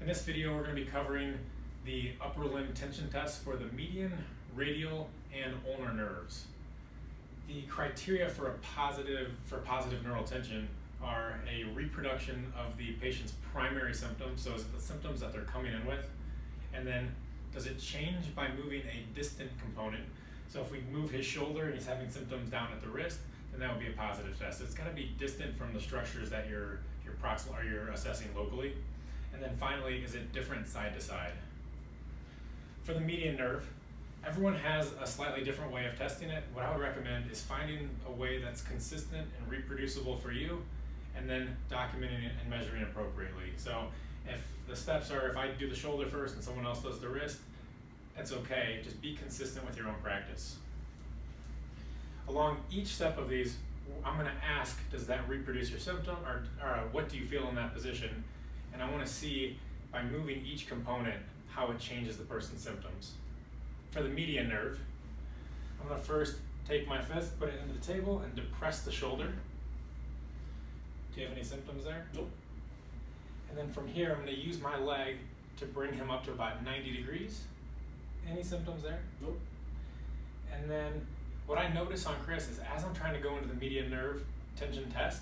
In this video, we're going to be covering the upper limb tension test for the median, radial, and ulnar nerves. The criteria for positive neural tension are a reproduction of the patient's primary symptoms, so is it the symptoms that they're coming in with, and then does it change by moving a distant component? So if we move his shoulder and he's having symptoms down at the wrist, then that would be a positive test. It's got to be distant from the structures that you're assessing locally. And then finally, is it different side to side? For the median nerve, everyone has a slightly different way of testing it. What I would recommend is finding a way that's consistent and reproducible for you, and then documenting it and measuring appropriately. So if the steps are, if I do the shoulder first and someone else does the wrist, that's okay. Just be consistent with your own practice. Along each step of these, I'm going to ask, does that reproduce your symptom, or what do you feel in that position? And I want to see, by moving each component, how it changes the person's symptoms. For the median nerve, I'm going to first take my fist, put it into the table, and depress the shoulder. Do you have any symptoms there? Nope. And then from here, I'm going to use my leg to bring him up to about 90 degrees. Any symptoms there? Nope. And then what I notice on Chris is, as I'm trying to go into the median nerve tension test,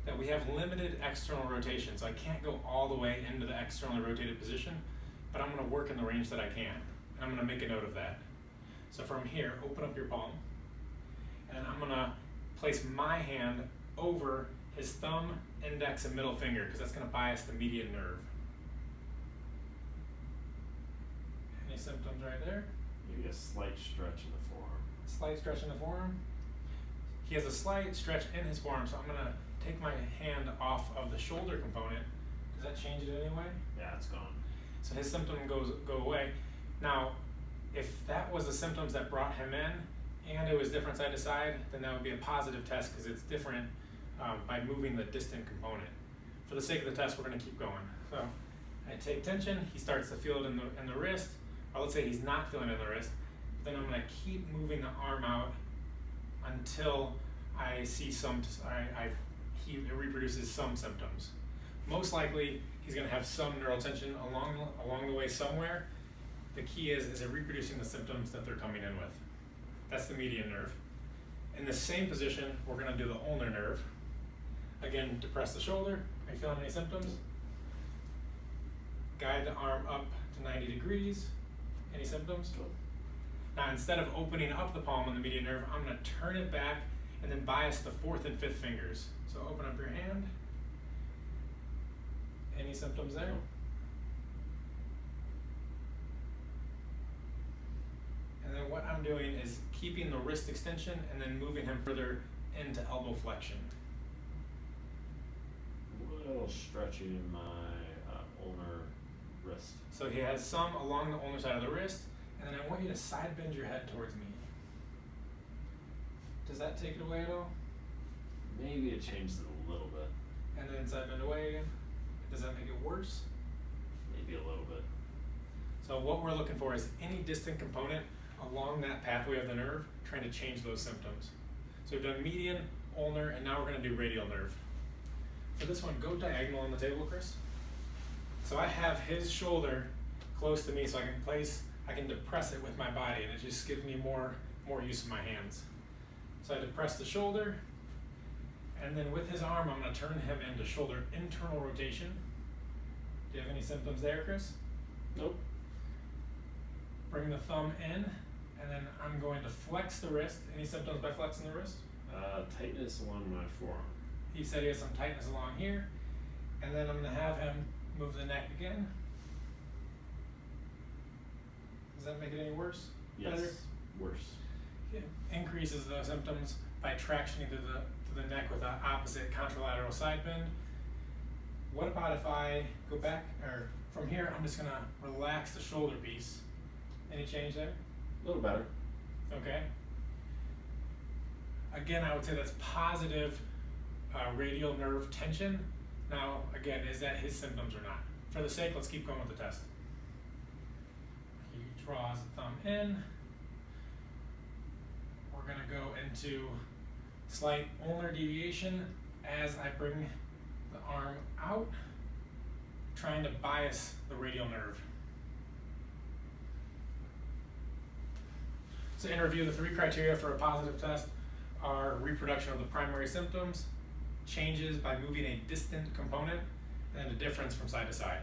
that we have limited external rotation. So I can't go all the way into the externally rotated position, but I'm going to work in the range that I can. And I'm going to make a note of that. So from here, open up your palm, and I'm going to place my hand over his thumb, index, and middle finger, because that's going to bias the median nerve. Any symptoms right there? Maybe a slight stretch in the forearm. Slight stretch in the forearm. He has a slight stretch in his forearm, so I'm going to take my hand off of the shoulder component. Does that change it in any way? Yeah, it's gone. So his symptom go away. Now, if that was the symptoms that brought him in, and it was different side to side, then that would be a positive test because it's different by moving the distant component. For the sake of the test, we're going to keep going. So I take tension. He starts to feel it in the wrist, or let's say he's not feeling it in the wrist. Then I'm going to keep moving the arm out until I see it reproduces some symptoms. Most likely, he's going to have some neural tension along the way somewhere. The key is it reproducing the symptoms that they're coming in with? That's the median nerve. In the same position, we're going to do the ulnar nerve. Again, depress the shoulder. Are you feeling any symptoms? Guide the arm up to 90 degrees. Any symptoms? Nope. Now, instead of opening up the palm on the median nerve, I'm going to turn it back and then bias the fourth and fifth fingers. So open up your hand. Any symptoms there? Nope. And then what I'm doing is keeping the wrist extension and then moving him further into elbow flexion. A little stretching in my ulnar wrist. So he has some along the ulnar side of the wrist, and then I want you to side bend your head towards me. Does that take it away at all? Maybe it changes it a little bit. And then side bend away again. Does that make it worse? Maybe a little bit. So what we're looking for is any distant component along that pathway of the nerve, trying to change those symptoms. So we've done median, ulnar, and now we're going to do radial nerve. For this one, go diagonal on the table, Chris. So I have his shoulder close to me, so I can depress it with my body, and it just gives me more use of my hands. So I depress the shoulder, and then with his arm, I'm going to turn him into shoulder internal rotation. Do you have any symptoms there, Chris? Nope. Bring the thumb in, and then I'm going to flex the wrist. Any symptoms by flexing the wrist? Tightness along my forearm. He said he has some tightness along here, and then I'm going to have him move the neck again. Does that make it any worse? Yes. Better? Worse. It increases the symptoms by tractioning to the neck with an opposite contralateral side bend. What about if I go back, or from here, I'm just going to relax the shoulder piece. Any change there? A little better. Okay. Again, I would say that's positive radial nerve tension. Now, again, is that his symptoms or not? For the sake, let's keep going with the test. He draws the thumb in. We're going to go into slight ulnar deviation as I bring the arm out. trying to bias the radial nerve. So in review, the 3 criteria for a positive test are reproduction of the primary symptoms, changes by moving a distant component, and a difference from side to side.